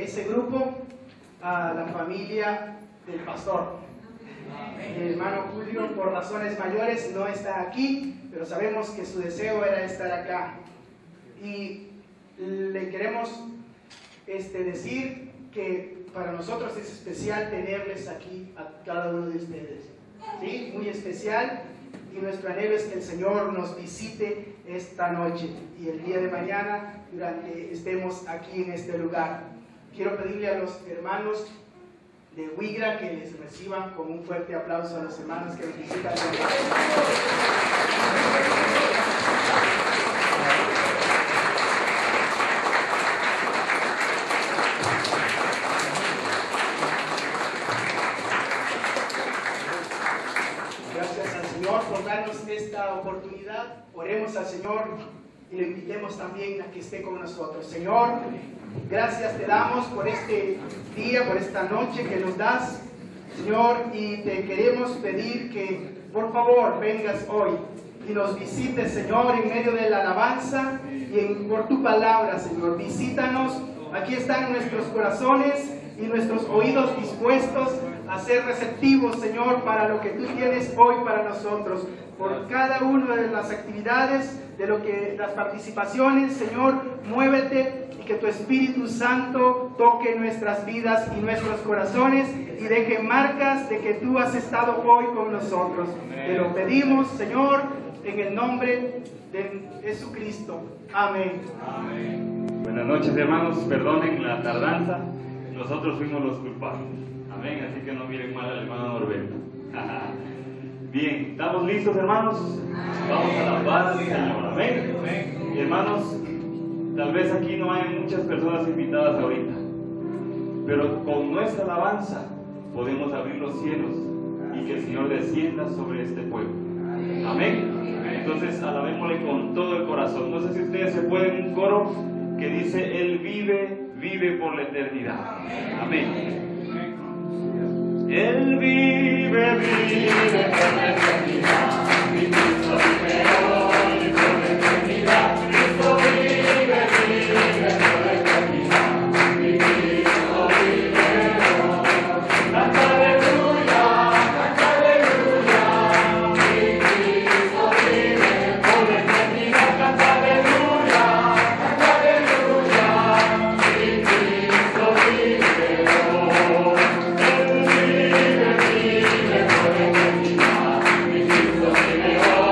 ese grupo a la familia del pastor. El hermano Julio, por razones mayores, no está aquí, pero sabemos que su deseo era estar acá. Y le queremos decir que para nosotros es especial tenerles aquí a cada uno de ustedes. ¿Sí? Muy especial. Y nuestro anhelo es que el Señor nos visite esta noche y el día de mañana durante estemos aquí en este lugar. Quiero pedirle a los hermanos de Wigra que les reciban con un fuerte aplauso a los hermanos que nos visitan. Gracias al Señor por darnos esta oportunidad. Oremos al Señor y le invitemos también a que esté con nosotros. Señor, gracias te damos por este día, por esta noche que nos das, Señor, y te queremos pedir que por favor vengas hoy y nos visites, Señor, en medio de la alabanza y por tu palabra, Señor. Visítanos, aquí están nuestros corazones y nuestros oídos dispuestos a ser receptivos, Señor, para lo que tú tienes hoy para nosotros, por cada una de las actividades, de lo que las participaciones, Señor, muévete y que tu Espíritu Santo toque nuestras vidas y nuestros corazones y deje marcas de que tú has estado hoy con nosotros. Te lo pedimos, Señor, en el nombre de Jesucristo. Amén. Amén. Buenas noches, hermanos, perdonen la tardanza, nosotros fuimos los culpables. Amén, así que no miren mal al hermano Norberto. Bien, ¿estamos listos, hermanos? Vamos a alabar al Señor. Amén. Y hermanos, tal vez aquí no hay muchas personas invitadas ahorita, pero con nuestra alabanza podemos abrir los cielos y que el Señor descienda sobre este pueblo. Amén. Entonces alabémosle con todo el corazón. No sé si ustedes se pueden un coro que dice: Él vive, vive por la eternidad. Amén. Él vive, vive por la eternidad. Mi Cristo vive hoy por la eternidad. Cristo vive, vive por la eternidad. Mi Cristo vive hoy. Canta aleluya, canta aleluya. Mi Cristo vive por la eternidad. Canta aleluya, canta aleluya. Mi Cristo vive hoy. Él vive por la eternidad. Mi Cristo vive hoy.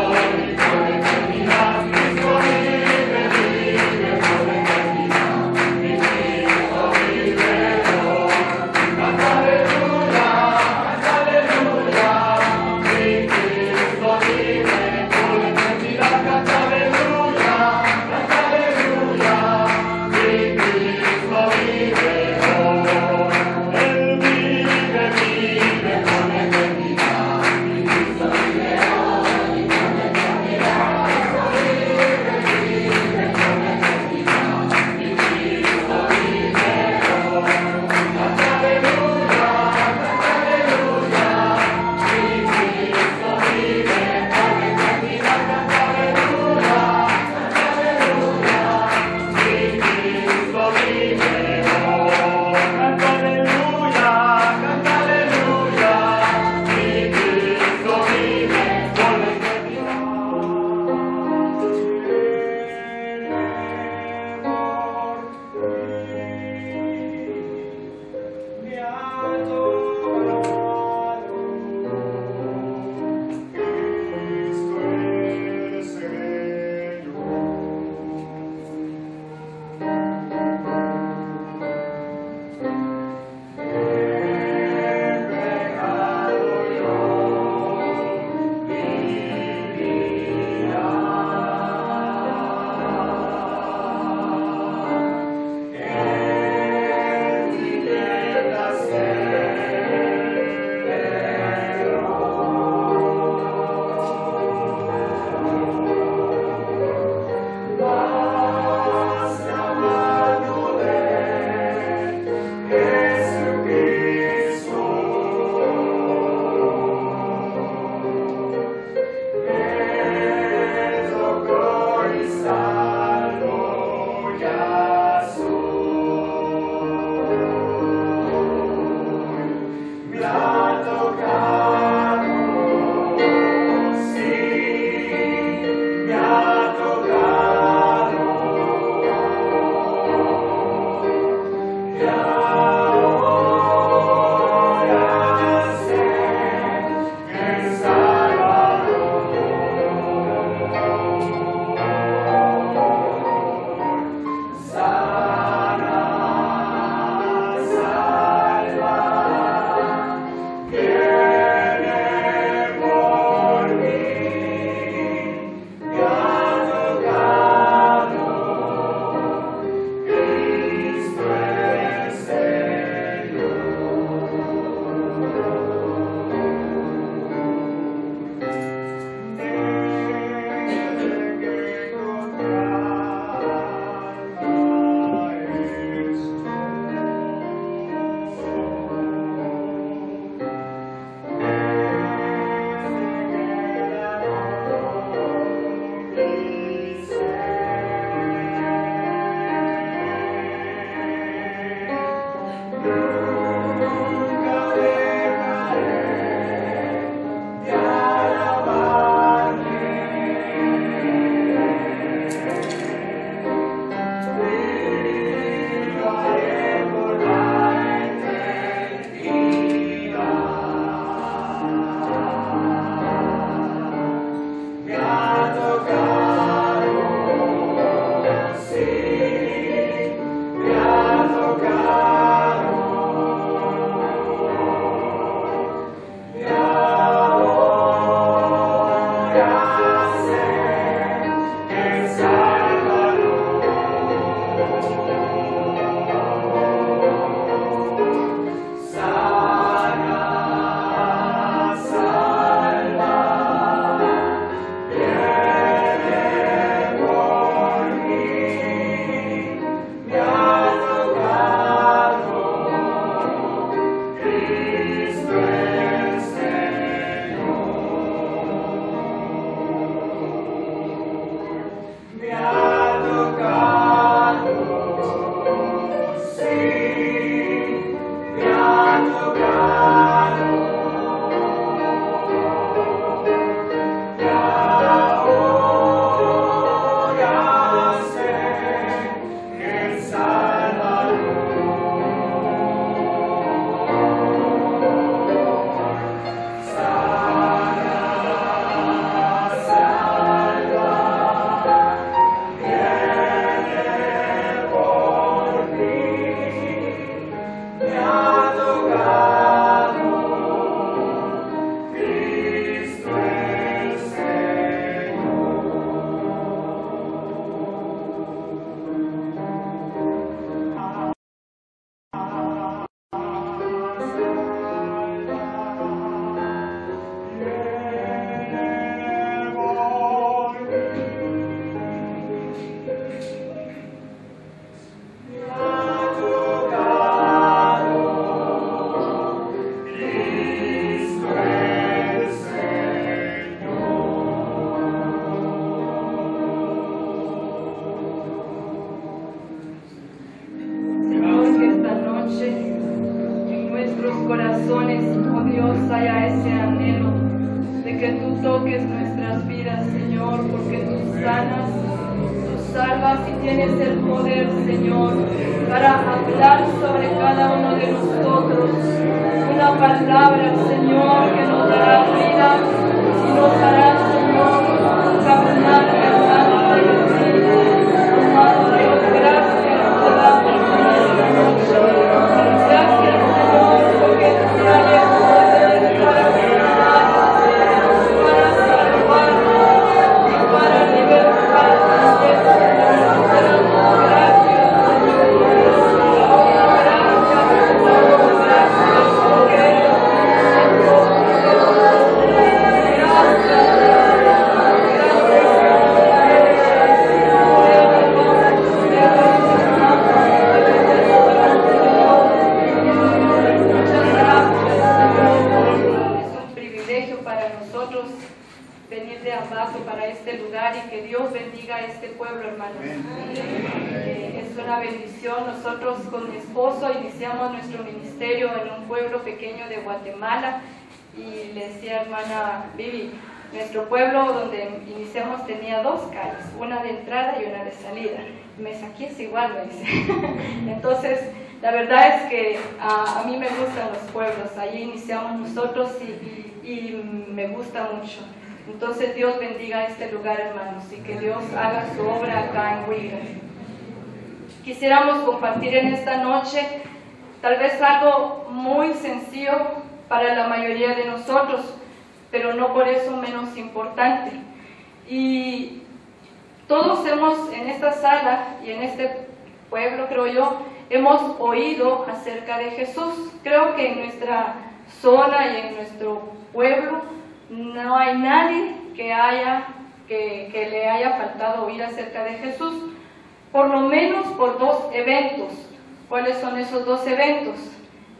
corazones, oh Dios, haya ese anhelo de que tú toques nuestras vidas, Señor, porque tú sanas, tú salvas y tienes el poder, Señor, para hablar sobre cada uno de nosotros una palabra, Señor, que nos dará vida y nos hará, Señor, caminar delante de ti. Amado Dios, gracias te damos en esta noche. Gracias, Señor, porque tú tienes el poder para sanar, para salvar y para libertarnos de todo. Te damos gracias, Señor. Gracias, porque eres el Todopoderoso. Venir de Ambato para este lugar y que Dios bendiga a este pueblo, hermanos. Es una bendición. Nosotros con mi esposo iniciamos nuestro ministerio en un pueblo pequeño de Guatemala y le decía, hermana Vivi, nuestro pueblo donde iniciamos tenía dos calles, una de entrada y una de salida. Me saqué es igual, me dice. Entonces La verdad es que a mí me gustan los pueblos, allí iniciamos nosotros y me gusta mucho. Entonces Dios bendiga este lugar, hermanos, y que Dios haga su obra acá en Huila. Quisiéramos compartir en esta noche tal vez algo muy sencillo para la mayoría de nosotros, pero no por eso menos importante. Y todos hemos en esta sala y en este pueblo, creo yo, hemos oído acerca de Jesús. Creo que en nuestra zona y en nuestro pueblo no hay nadie que le haya faltado oír acerca de Jesús, por lo menos por dos eventos. ¿Cuáles son esos dos eventos?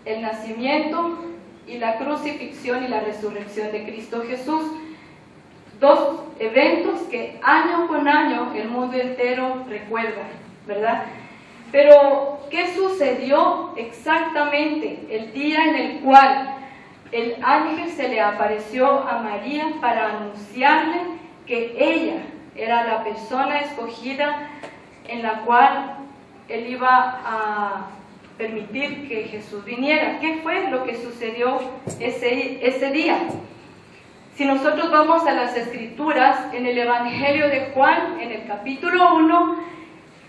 El nacimiento y la crucifixión y la resurrección de Cristo Jesús. Dos eventos que año con año el mundo entero recuerda, ¿verdad? Pero, ¿qué sucedió exactamente el día en el cual el ángel se le apareció a María para anunciarle que ella era la persona escogida en la cual él iba a permitir que Jesús viniera? ¿Qué fue lo que sucedió ese día? Si nosotros vamos a las Escrituras, en el Evangelio de Juan, en el capítulo 1,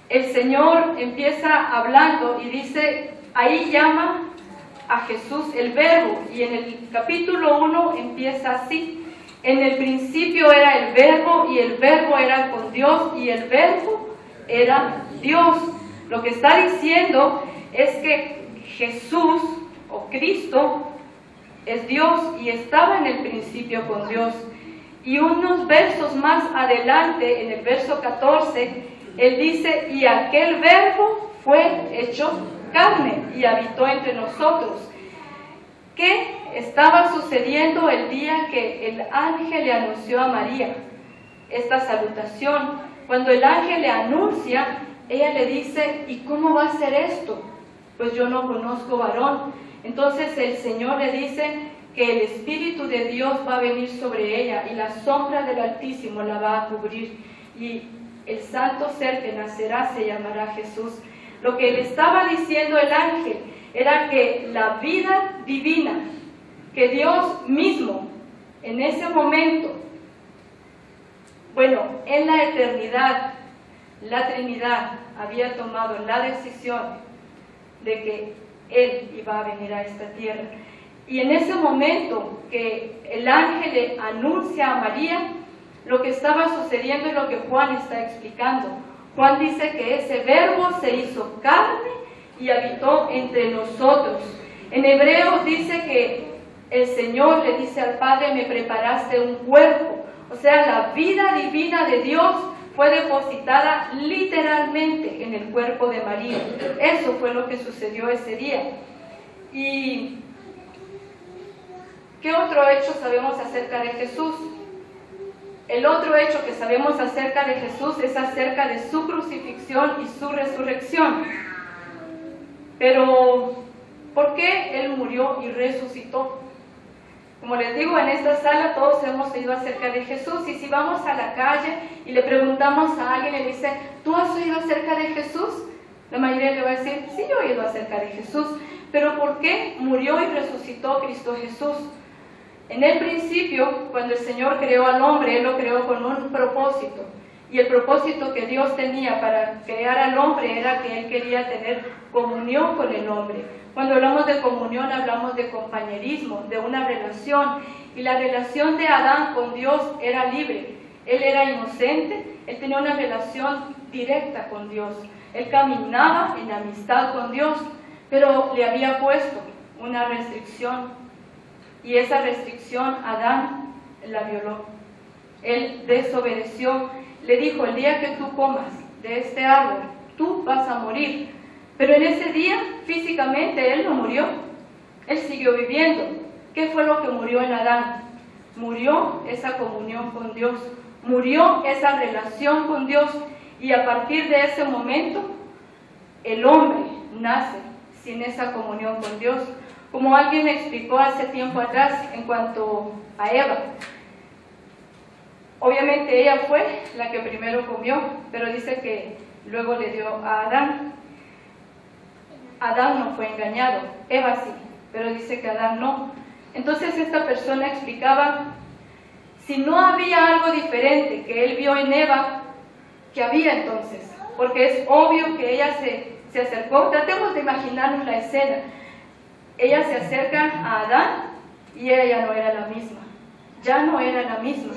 el Señor empieza hablando y dice, ahí llama a Jesús el Verbo, y en el capítulo 1 empieza así: en el principio era el Verbo, y el Verbo era con Dios, y el Verbo era Dios. Lo que está diciendo es que Jesús o Cristo es Dios y estaba en el principio con Dios. Y unos versos más adelante, en el verso 14, Él dice, y aquel Verbo fue hecho carne y habitó entre nosotros. ¿Qué estaba sucediendo el día que el ángel le anunció a María esta salutación? Cuando el ángel le anuncia, ella le dice, ¿y cómo va a ser esto? Pues yo no conozco varón. Entonces el Señor le dice que el Espíritu de Dios va a venir sobre ella y la sombra del Altísimo la va a cubrir, y el santo ser que nacerá se llamará Jesús. Lo que le estaba diciendo el ángel era que la vida divina, que Dios mismo en ese momento, bueno, en la eternidad, la Trinidad había tomado la decisión de que Él iba a venir a esta tierra. Y en ese momento que el ángel le anuncia a María, lo que estaba sucediendo es lo que Juan está explicando. Juan dice que ese Verbo se hizo carne y habitó entre nosotros. En Hebreos dice que el Señor le dice al Padre, me preparaste un cuerpo. O sea, la vida divina de Dios fue depositada literalmente en el cuerpo de María. Eso fue lo que sucedió ese día. ¿Y qué otro hecho sabemos acerca de Jesús? El otro hecho que sabemos acerca de Jesús es acerca de su crucifixión y su resurrección. Pero, ¿por qué Él murió y resucitó? Como les digo, en esta sala todos hemos oído acerca de Jesús, y si vamos a la calle y le preguntamos a alguien y le dice, ¿tú has oído acerca de Jesús? La mayoría le va a decir, sí, yo he oído acerca de Jesús. Pero ¿por qué murió y resucitó Cristo Jesús? En el principio, cuando el Señor creó al hombre, Él lo creó con un propósito. Y el propósito que Dios tenía para crear al hombre era que Él quería tener comunión con el hombre. Cuando hablamos de comunión, hablamos de compañerismo, de una relación. Y la relación de Adán con Dios era libre. Él era inocente, él tenía una relación directa con Dios. Él caminaba en amistad con Dios, pero le había puesto una restricción. Y esa restricción Adán la violó. Él desobedeció. Le dijo, el día que tú comas de este árbol, tú vas a morir. Pero en ese día, físicamente, él no murió. Él siguió viviendo. ¿Qué fue lo que murió en Adán? Murió esa comunión con Dios. Murió esa relación con Dios. Y a partir de ese momento, el hombre nace sin esa comunión con Dios. Como alguien explicó hace tiempo atrás en cuanto a Eva. Obviamente ella fue la que primero comió, pero dice que luego le dio a Adán. Adán no fue engañado, Eva sí, pero dice que Adán no. Entonces esta persona explicaba, si no había algo diferente que él vio en Eva, ¿qué había entonces? Porque es obvio que ella se acercó, tratemos de imaginarnos la escena, ella se acerca a Adán y ella ya no era la misma, ya no era la misma.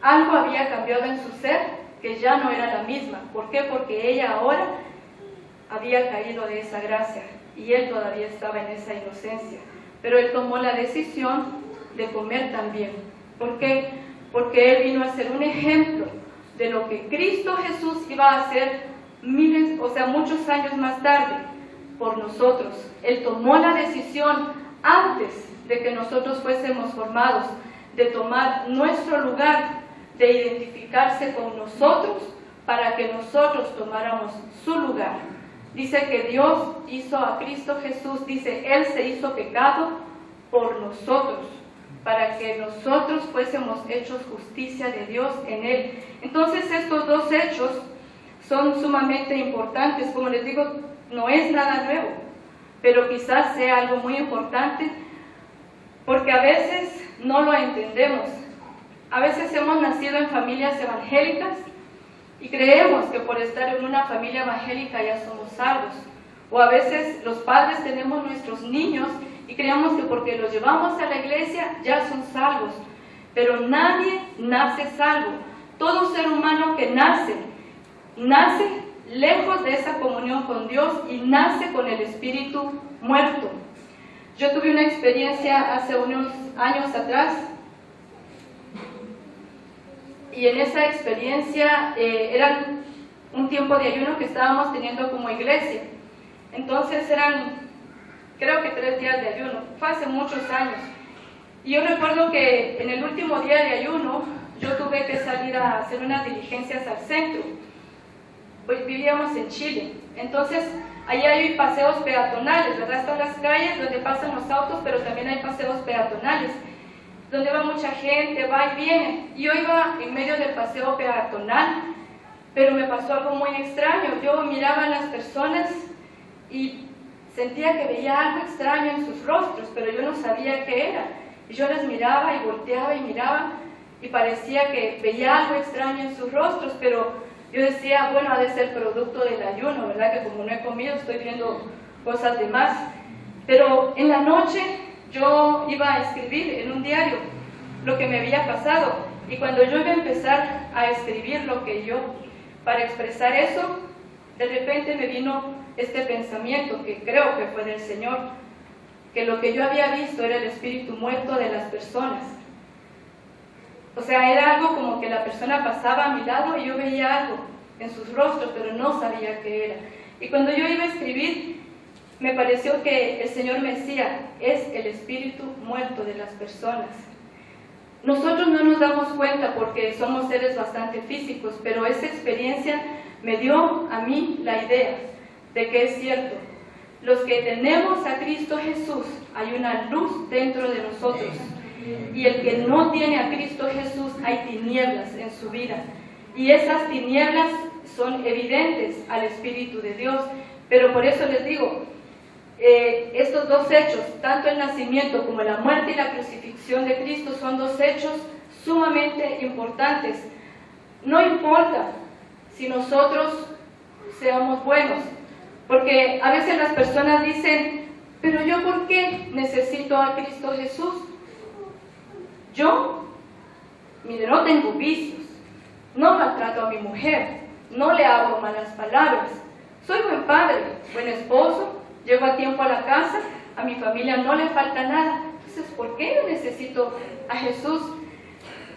Algo había cambiado en su ser que ya no era la misma. ¿Por qué? Porque ella ahora había caído de esa gracia y él todavía estaba en esa inocencia. Pero él tomó la decisión de comer también. ¿Por qué? Porque él vino a ser un ejemplo de lo que Cristo Jesús iba a hacer muchos años más tarde por nosotros. Él tomó la decisión antes de que nosotros fuésemos formados, de tomar nuestro lugar, de identificarse con nosotros para que nosotros tomáramos su lugar. Dice que Dios hizo a Cristo Jesús, dice, Él se hizo pecado por nosotros, para que nosotros fuésemos hechos justicia de Dios en Él. Entonces estos dos hechos son sumamente importantes. Como les digo, no es nada nuevo, pero quizás sea algo muy importante, porque a veces no lo entendemos. A veces hemos nacido en familias evangélicas y creemos que por estar en una familia evangélica ya somos salvos. O a veces los padres tenemos nuestros niños y creemos que porque los llevamos a la iglesia ya son salvos. Pero nadie nace salvo. Todo ser humano que nace lejos de esa comunión con Dios y nace con el espíritu muerto. Yo tuve una experiencia hace unos años atrás, y en esa experiencia era un tiempo de ayuno que estábamos teniendo como iglesia. Entonces eran, creo que 3 días de ayuno, fue hace muchos años. Y yo recuerdo que en el último día de ayuno yo tuve que salir a hacer unas diligencias al centro. Pues vivíamos en Chile, entonces allá hay paseos peatonales, ¿verdad? Están las calles donde pasan los autos, pero también hay paseos peatonales, donde va mucha gente, va y viene. Y yo iba en medio del paseo peatonal, pero me pasó algo muy extraño. Yo miraba a las personas y sentía que veía algo extraño en sus rostros, pero yo no sabía qué era. Y yo les miraba y volteaba y miraba, y parecía que veía algo extraño en sus rostros, pero yo decía, bueno, ha de ser producto del ayuno, ¿verdad? Que como no he comido, estoy viendo cosas de más. Pero en la noche yo iba a escribir en un diario lo que me había pasado. Y cuando yo iba a empezar a escribir para expresar eso, de repente me vino este pensamiento, que creo que fue del Señor, que lo que yo había visto era el espíritu muerto de las personas. O sea, era algo como que la persona pasaba a mi lado y yo veía algo en sus rostros, pero no sabía qué era. Y cuando yo iba a escribir, me pareció que el Señor me decía, es el espíritu muerto de las personas. Nosotros no nos damos cuenta porque somos seres bastante físicos, pero esa experiencia me dio a mí la idea de que es cierto. Los que tenemos a Cristo Jesús, hay una luz dentro de nosotros. Y el que no tiene a Cristo Jesús, hay tinieblas en su vida. Y esas tinieblas son evidentes al Espíritu de Dios. Pero por eso les digo, estos dos hechos, tanto el nacimiento como la muerte y la crucifixión de Cristo, son dos hechos sumamente importantes. No importa si nosotros seamos buenos, porque a veces las personas dicen, pero yo ¿por qué necesito a Cristo Jesús? Yo, mire, no tengo vicios, no maltrato a mi mujer, no le hago malas palabras, soy buen padre, buen esposo, llego a tiempo a la casa, a mi familia no le falta nada. Entonces, ¿por qué yo necesito a Jesús?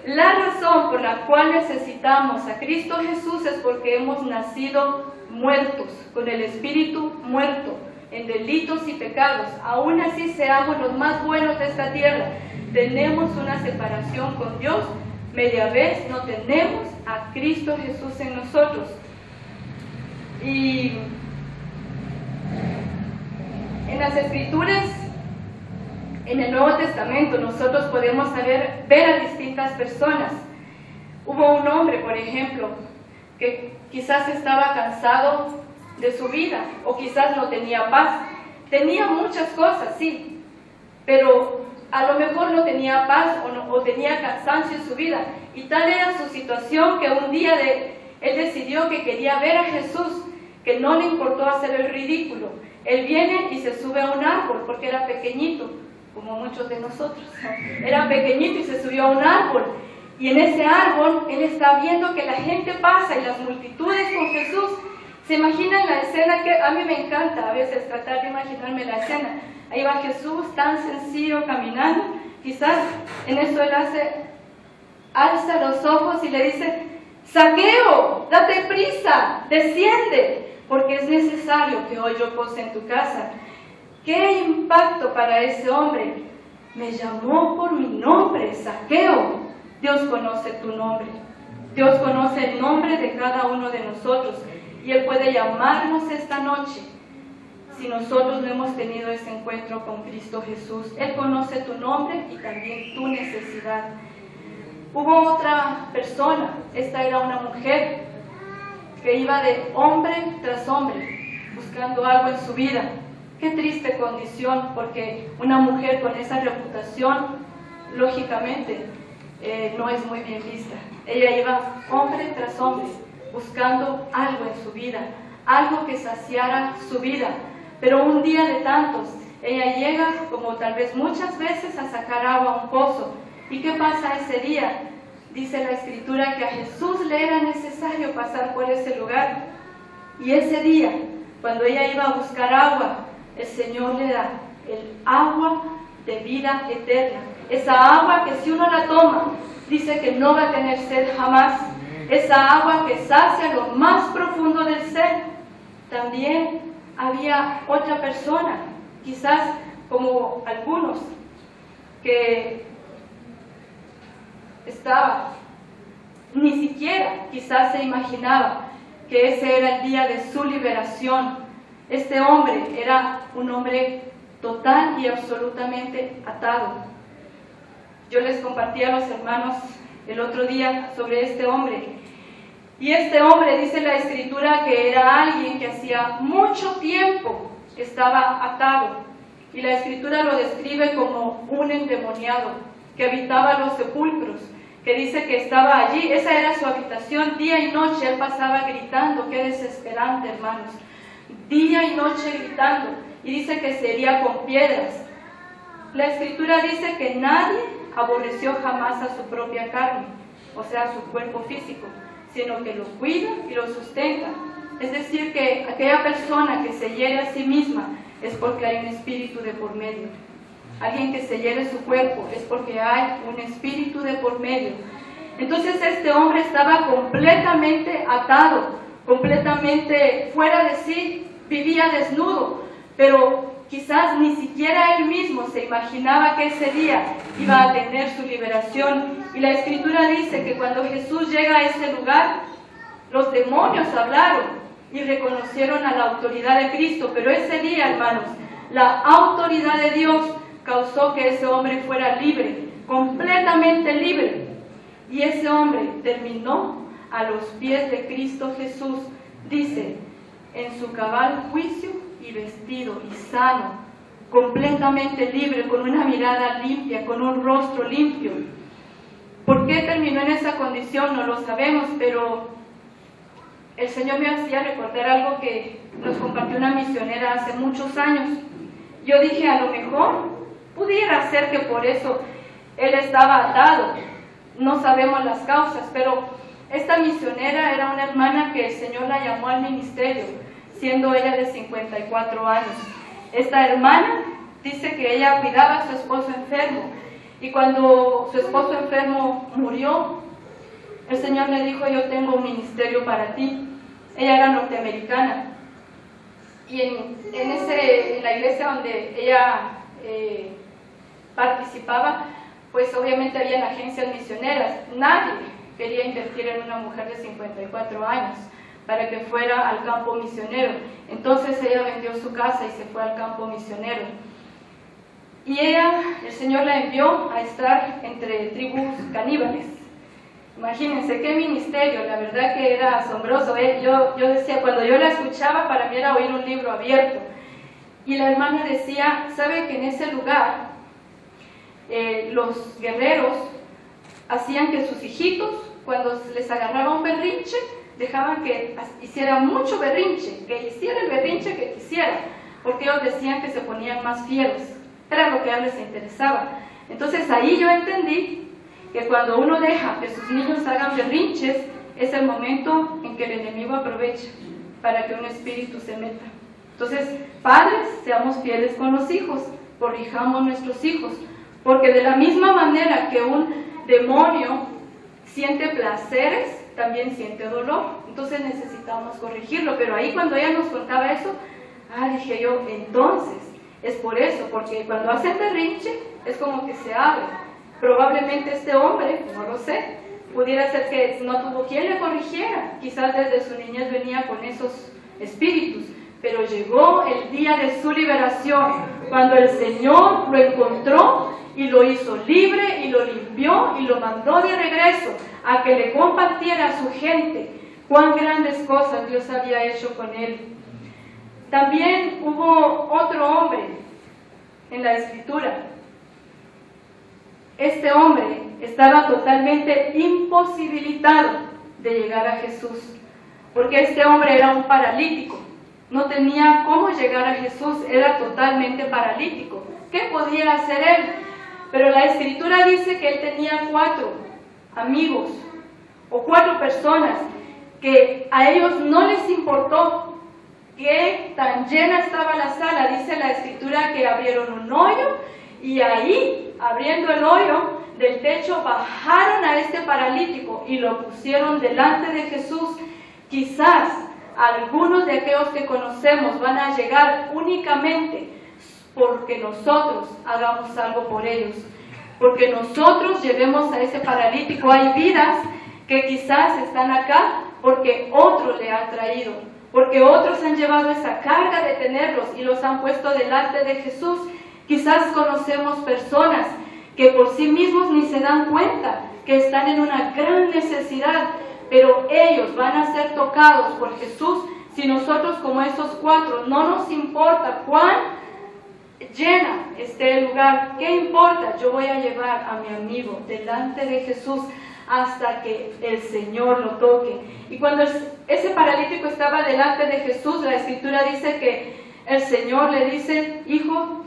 La razón por la cual necesitamos a Cristo Jesús es porque hemos nacido muertos, con el espíritu muerto, en delitos y pecados. Aún así seamos los más buenos de esta tierra, tenemos una separación con Dios, media vez no tenemos a Cristo Jesús en nosotros. Y en las Escrituras, en el Nuevo Testamento, nosotros podemos ver a distintas personas. Hubo un hombre, por ejemplo, que quizás estaba cansado de su vida, o quizás no tenía paz. Tenía muchas cosas, sí, pero a lo mejor no tenía paz o tenía cansancio en su vida. Y tal era su situación que un día él decidió que quería ver a Jesús, que no le importó hacer el ridículo. Él viene y se sube a un árbol porque era pequeñito, como muchos de nosotros. Era pequeñito y se subió a un árbol. Y en ese árbol él está viendo que la gente pasa y las multitudes con Jesús. ¿Se imaginan la escena? Que a mí me encanta a veces tratar de imaginarme la escena. Ahí va Jesús tan sencillo caminando. Quizás en eso él alza los ojos y le dice: Zaqueo, date prisa, desciende, porque es necesario que hoy yo pose en tu casa. ¡Qué impacto para ese hombre! Me llamó por mi nombre, Zaqueo. Dios conoce tu nombre. Dios conoce el nombre de cada uno de nosotros. Y Él puede llamarnos esta noche si nosotros no hemos tenido ese encuentro con Cristo Jesús. Él conoce tu nombre y también tu necesidad. Hubo otra persona, esta era una mujer que iba de hombre tras hombre buscando algo en su vida. Qué triste condición, porque una mujer con esa reputación, lógicamente, no es muy bien vista. Ella iba hombre tras hombre buscando algo en su vida, algo que saciara su vida. Pero un día de tantos, ella llega, como tal vez muchas veces, a sacar agua a un pozo. ¿Y qué pasa ese día? Dice la Escritura que a Jesús le era necesario pasar por ese lugar. Y ese día, cuando ella iba a buscar agua, el Señor le da el agua de vida eterna. Esa agua que si uno la toma, dice que no va a tener sed jamás. Esa agua que sacia lo más profundo del ser. También había otra persona, quizás como algunos, que estaba, ni siquiera quizás se imaginaba que ese era el día de su liberación. Este hombre era un hombre total y absolutamente atado. Yo les compartí a los hermanos el otro día sobre este hombre. Y este hombre, dice la Escritura, que era alguien que hacía mucho tiempo estaba atado. Y la Escritura lo describe como un endemoniado que habitaba los sepulcros, que dice que estaba allí. Esa era su habitación, día y noche. Él pasaba gritando. Qué desesperante, hermanos. Día y noche gritando. Y dice que se hería con piedras. La Escritura dice que nadie aborreció jamás a su propia carne, o sea, a su cuerpo físico, sino que lo cuida y lo sustenta. Es decir, que aquella persona que se hiere a sí misma es porque hay un espíritu de por medio. Alguien que se hiere su cuerpo es porque hay un espíritu de por medio. Entonces este hombre estaba completamente atado, completamente fuera de sí, vivía desnudo, pero quizás ni siquiera él mismo se imaginaba que ese día iba a tener su liberación. Y la Escritura dice que cuando Jesús llega a ese lugar, los demonios hablaron y reconocieron a la autoridad de Cristo. Pero ese día, hermanos, la autoridad de Dios causó que ese hombre fuera libre, completamente libre. Y ese hombre terminó a los pies de Cristo Jesús, dice, en su cabal juicio y vestido y sano, completamente libre, con una mirada limpia, con un rostro limpio. ¿Por qué terminó en esa condición? No lo sabemos, pero el Señor me hacía recordar algo que nos compartió una misionera hace muchos años. Yo dije, a lo mejor pudiera ser que por eso él estaba atado. No sabemos las causas, pero esta misionera era una hermana que el Señor la llamó al ministerio, siendo ella de 54 años. Esta hermana dice que ella cuidaba a su esposo enfermo, y cuando su esposo enfermo murió, el Señor le dijo: yo tengo un ministerio para ti. Ella era norteamericana, y en la iglesia donde ella participaba, pues obviamente había agencias misioneras. Nadie quería invertir en una mujer de 54 años para que fuera al campo misionero. Entonces ella vendió su casa y se fue al campo misionero. Y ella, el Señor la envió a estar entre tribus caníbales. Imagínense qué ministerio, la verdad que era asombroso. Yo decía, cuando yo la escuchaba, para mí era oír un libro abierto. Y la hermana decía, ¿sabe que en ese lugar los guerreros hacían que sus hijitos, cuando les agarraba un berrinche, dejaban que hiciera mucho berrinche, que hiciera el berrinche que quisiera, porque ellos decían que se ponían más fieros, era lo que a ellos les interesaba. Entonces ahí yo entendí que cuando uno deja que sus niños hagan berrinches, es el momento en que el enemigo aprovecha para que un espíritu se meta. Entonces, padres, seamos fieles con los hijos, corrijamos nuestros hijos, porque de la misma manera que un demonio siente placeres, también siente dolor. Entonces necesitamos corregirlo. Pero ahí cuando ella nos contaba eso, dije yo, entonces es por eso, porque cuando hacen berrinche es como que se abre. Probablemente este hombre, no lo sé, pudiera ser que no tuvo quien le corrigiera, quizás desde su niñez venía con esos espíritus, pero llegó el día de su liberación, cuando el Señor lo encontró y lo hizo libre y lo limpió y lo mandó de regreso a que le compartiera a su gente cuán grandes cosas Dios había hecho con él. También hubo otro hombre en la Escritura. Este hombre estaba totalmente imposibilitado de llegar a Jesús, porque este hombre era un paralítico, no tenía cómo llegar a Jesús, era totalmente paralítico. ¿Qué podía hacer él? Pero la Escritura dice que él tenía 4 amigos o 4 personas que a ellos no les importó que tan llena estaba la sala. Dice la Escritura que abrieron un hoyo y ahí, abriendo el hoyo del techo, bajaron a este paralítico y lo pusieron delante de Jesús. Quizás algunos de aquellos que conocemos van a llegar únicamente porque nosotros hagamos algo por ellos, porque nosotros llevemos a ese paralítico. Hay vidas que quizás están acá porque otros le han traído, porque otros han llevado esa carga de tenerlos y los han puesto delante de Jesús. Quizás conocemos personas que por sí mismos ni se dan cuenta que están en una gran necesidad, pero ellos van a ser tocados por Jesús si nosotros, como esos 4, no nos importa cuán llena esté el lugar. ¿Qué importa? Yo voy a llevar a mi amigo delante de Jesús hasta que el Señor lo toque. Y cuando ese paralítico estaba delante de Jesús, la Escritura dice que el Señor le dice, hijo,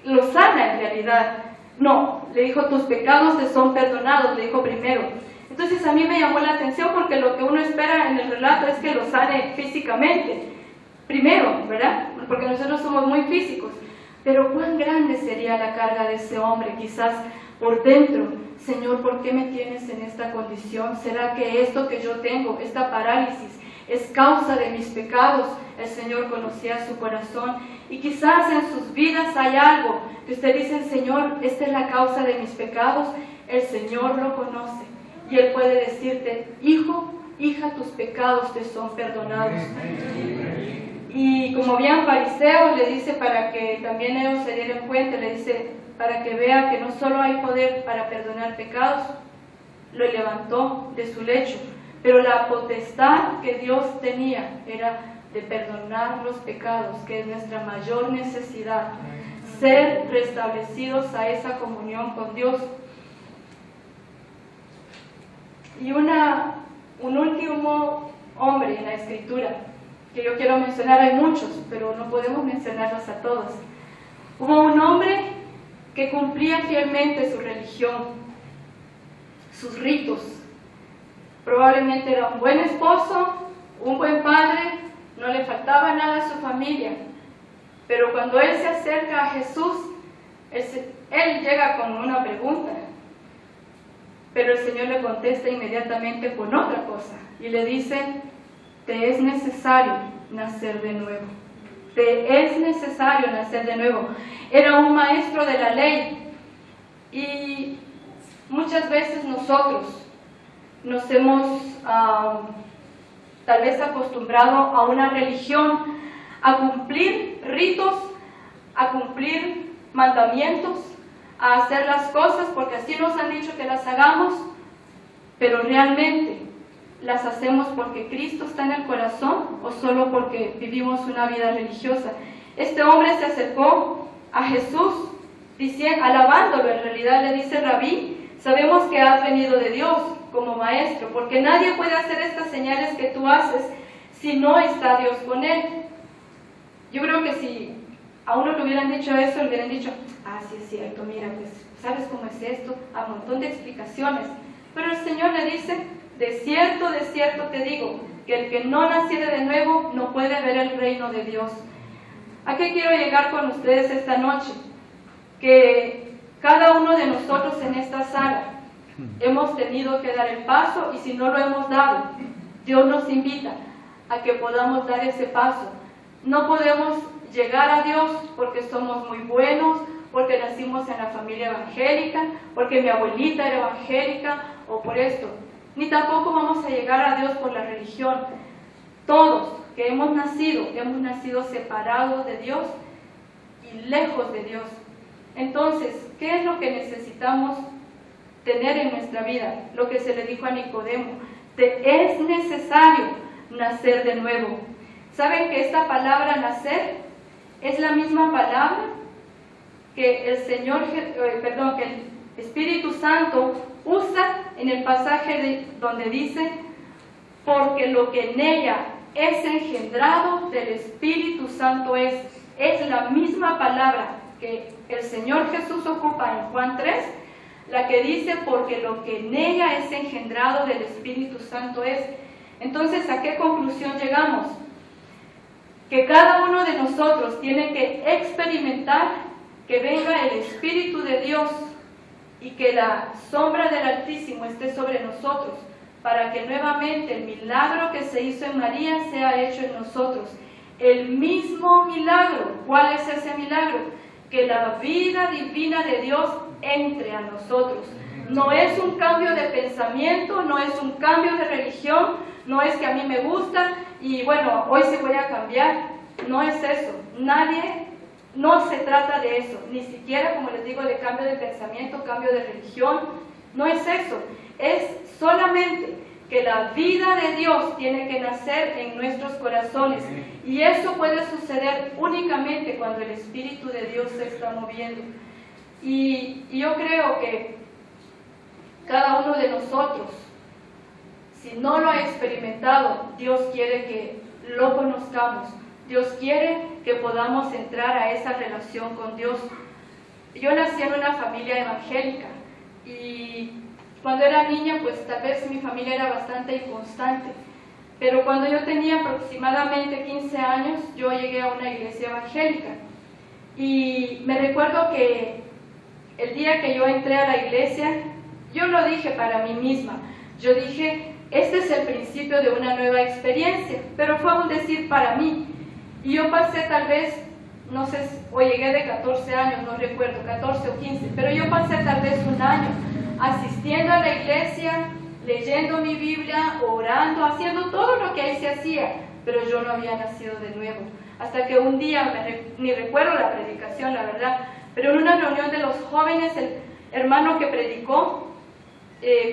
lo sana en realidad. No, le dijo, tus pecados te son perdonados, le dijo primero. Entonces a mí me llamó la atención porque lo que uno espera en el relato es que lo sane físicamente. Primero, ¿verdad? Porque nosotros somos muy físicos. Pero cuán grande sería la carga de ese hombre, quizás por dentro. Señor, ¿por qué me tienes en esta condición? ¿Será que esto que yo tengo, esta parálisis, es causa de mis pecados? El Señor conocía su corazón y quizás en sus vidas hay algo que usted dice, Señor, esta es la causa de mis pecados. El Señor lo conoce y Él puede decirte, hijo, hija, tus pecados te son perdonados. Y como bien fariseo, le dice para que también ellos se dieran cuenta, le dice para que vea que no solo hay poder para perdonar pecados, lo levantó de su lecho, pero la potestad que Dios tenía era de perdonar los pecados, que es nuestra mayor necesidad, ser restablecidos a esa comunión con Dios. Y un último hombre en la Escritura que yo quiero mencionar, hay muchos, pero no podemos mencionarlos a todos. Hubo un hombre que cumplía fielmente su religión, sus ritos. Probablemente era un buen esposo, un buen padre, no le faltaba nada a su familia. Pero cuando él se acerca a Jesús, él llega con una pregunta, pero el Señor le contesta inmediatamente con otra cosa y le dice, te es necesario nacer de nuevo. Te es necesario nacer de nuevo. Era un maestro de la ley y muchas veces nosotros nos hemos tal vez acostumbrado a una religión, a cumplir ritos, a cumplir mandamientos, a hacer las cosas porque así nos han dicho que las hagamos, pero realmente las hacemos porque Cristo está en el corazón o solo porque vivimos una vida religiosa. Este hombre se acercó a Jesús alabándolo. En realidad le dice: Rabí, sabemos que has venido de Dios como maestro, porque nadie puede hacer estas señales que tú haces si no está Dios con él. Yo creo que si a uno le hubieran dicho eso, le hubieran dicho: ah, sí es cierto, mira, pues, ¿sabes cómo es esto? A un montón de explicaciones. Pero el Señor le dice: de cierto te digo, que el que no naciere de nuevo no puede ver el reino de Dios. ¿A qué quiero llegar con ustedes esta noche? Que cada uno de nosotros en esta sala hemos tenido que dar el paso, y si no lo hemos dado, Dios nos invita a que podamos dar ese paso. No podemos llegar a Dios porque somos muy buenos, porque nacimos en la familia evangélica, porque mi abuelita era evangélica o por esto. Ni tampoco vamos a llegar a Dios por la religión. Todos que hemos nacido separados de Dios y lejos de Dios. Entonces, ¿qué es lo que necesitamos tener en nuestra vida? Lo que se le dijo a Nicodemo: es necesario nacer de nuevo. ¿Saben que esta palabra nacer es la misma palabra que que el Espíritu Santo usa en el pasaje donde dice: porque lo que en ella es engendrado del Espíritu Santo es la misma palabra que el Señor Jesús ocupa en Juan 3, la que dice: porque lo que en ella es engendrado del Espíritu Santo es. Entonces, ¿a qué conclusión llegamos? Que cada uno de nosotros tiene que experimentar que venga el Espíritu de Dios y que la sombra del Altísimo esté sobre nosotros, para que nuevamente el milagro que se hizo en María sea hecho en nosotros. El mismo milagro. ¿Cuál es ese milagro? Que la vida divina de Dios entre a nosotros. No es un cambio de pensamiento, no es un cambio de religión, no es que a mí me gusta y bueno, hoy sí voy a cambiar. No es eso. No se trata de eso, ni siquiera, como les digo, de cambio de pensamiento, cambio de religión. No es eso. Es solamente que la vida de Dios tiene que nacer en nuestros corazones, y eso puede suceder únicamente cuando el Espíritu de Dios se está moviendo. Y yo creo que cada uno de nosotros, si no lo ha experimentado, Dios quiere que lo conozcamos. Dios quiere que podamos entrar a esa relación con Dios. Yo nací en una familia evangélica y cuando era niña, pues tal vez mi familia era bastante inconstante. Pero cuando yo tenía aproximadamente 15 años, yo llegué a una iglesia evangélica. Y me recuerdo que el día que yo entré a la iglesia, yo lo dije para mí misma. Yo dije: este es el principio de una nueva experiencia. Pero fue un decir para mí. Y yo pasé tal vez, no sé, o llegué de 14 años, no recuerdo, 14 o 15, pero yo pasé tal vez un año asistiendo a la iglesia, leyendo mi Biblia, orando, haciendo todo lo que ahí se hacía, pero yo no había nacido de nuevo. Hasta que un día, ni recuerdo la predicación, la verdad, pero en una reunión de los jóvenes, el hermano que predicó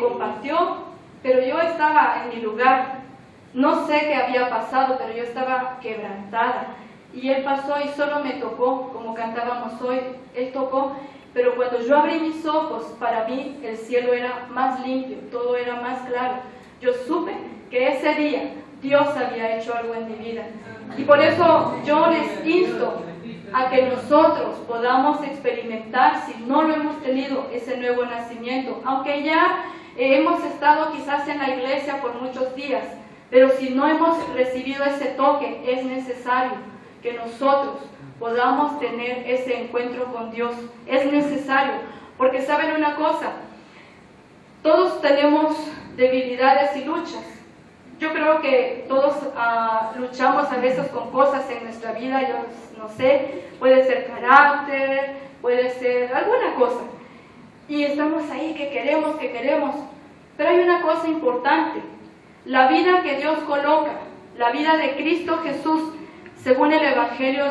compartió, pero yo estaba en mi lugar. No sé qué había pasado, pero yo estaba quebrantada. Y él pasó y solo me tocó, como cantábamos hoy, él tocó. Pero cuando yo abrí mis ojos, para mí el cielo era más limpio, todo era más claro. Yo supe que ese día Dios había hecho algo en mi vida. Y por eso yo les insto a que nosotros podamos experimentar, si no lo hemos tenido, ese nuevo nacimiento. Aunque ya hemos estado quizás en la iglesia por muchos días, pero si no hemos recibido ese toque, es necesario que nosotros podamos tener ese encuentro con Dios. Es necesario, porque saben una cosa, todos tenemos debilidades y luchas. Yo creo que todos luchamos a veces con cosas en nuestra vida, yo no sé, puede ser carácter, puede ser alguna cosa. Y estamos ahí que queremos, pero hay una cosa importante. La vida que Dios coloca, la vida de Cristo Jesús, según el Evangelio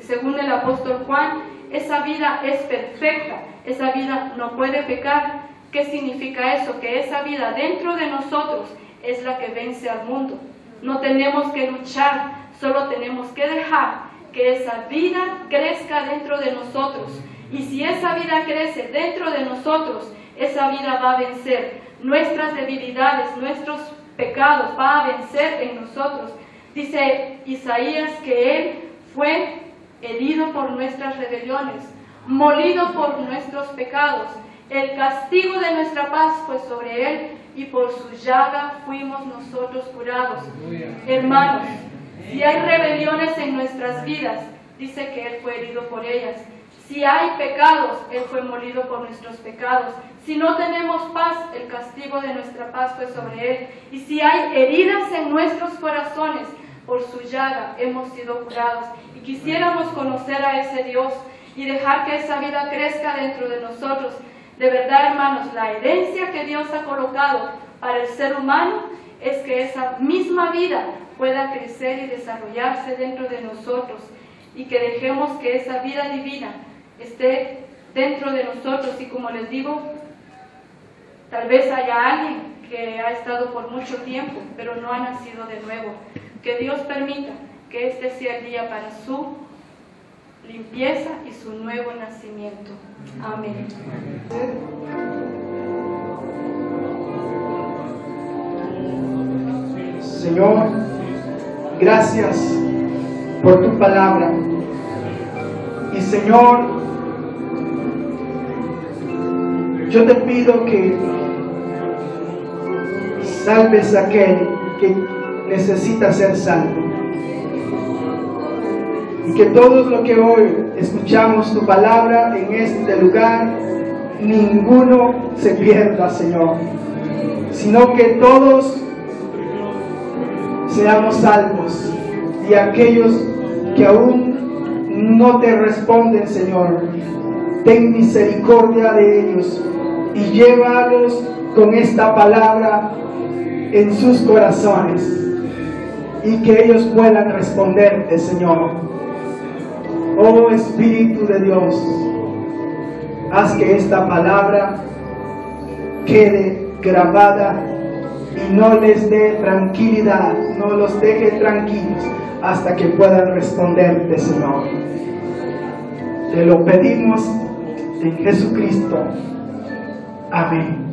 según el apóstol Juan, esa vida es perfecta, esa vida no puede pecar. ¿Qué significa eso? Que esa vida dentro de nosotros es la que vence al mundo. No tenemos que luchar, solo tenemos que dejar que esa vida crezca dentro de nosotros. Y si esa vida crece dentro de nosotros, esa vida va a vencer nuestras debilidades, nuestros pecados, va a vencer en nosotros. Dice Isaías que Él fue herido por nuestras rebeliones, molido por nuestros pecados. El castigo de nuestra paz fue sobre Él y por su llaga fuimos nosotros curados. Hermanos, si hay rebeliones en nuestras vidas, dice que Él fue herido por ellas. Si hay pecados, Él fue molido por nuestros pecados. Si no tenemos paz, el castigo de nuestra paz fue sobre Él. Y si hay heridas en nuestros corazones, por su llaga hemos sido curados. Y quisiéramos conocer a ese Dios y dejar que esa vida crezca dentro de nosotros. De verdad, hermanos, la herencia que Dios ha colocado para el ser humano es que esa misma vida pueda crecer y desarrollarse dentro de nosotros y que dejemos que esa vida divina esté dentro de nosotros. Y como les digo, tal vez haya alguien que ha estado por mucho tiempo, pero no ha nacido de nuevo. Que Dios permita que este sea el día para su limpieza y su nuevo nacimiento. Amén. Señor, gracias por tu palabra. Y Señor, yo te pido que salves a aquel que necesita ser salvo. Y que todos los que hoy escuchamos tu palabra en este lugar, ninguno se pierda, Señor, sino que todos seamos salvos. Y aquellos que aún no te responden, Señor, ten misericordia de ellos y llévalos con esta palabra en sus corazones y que ellos puedan responderte, Señor. Oh Espíritu de Dios, haz que esta palabra quede grabada y no les dé tranquilidad, no los deje tranquilos hasta que puedan responderte, Señor. Te lo pedimos en Jesucristo. Amén.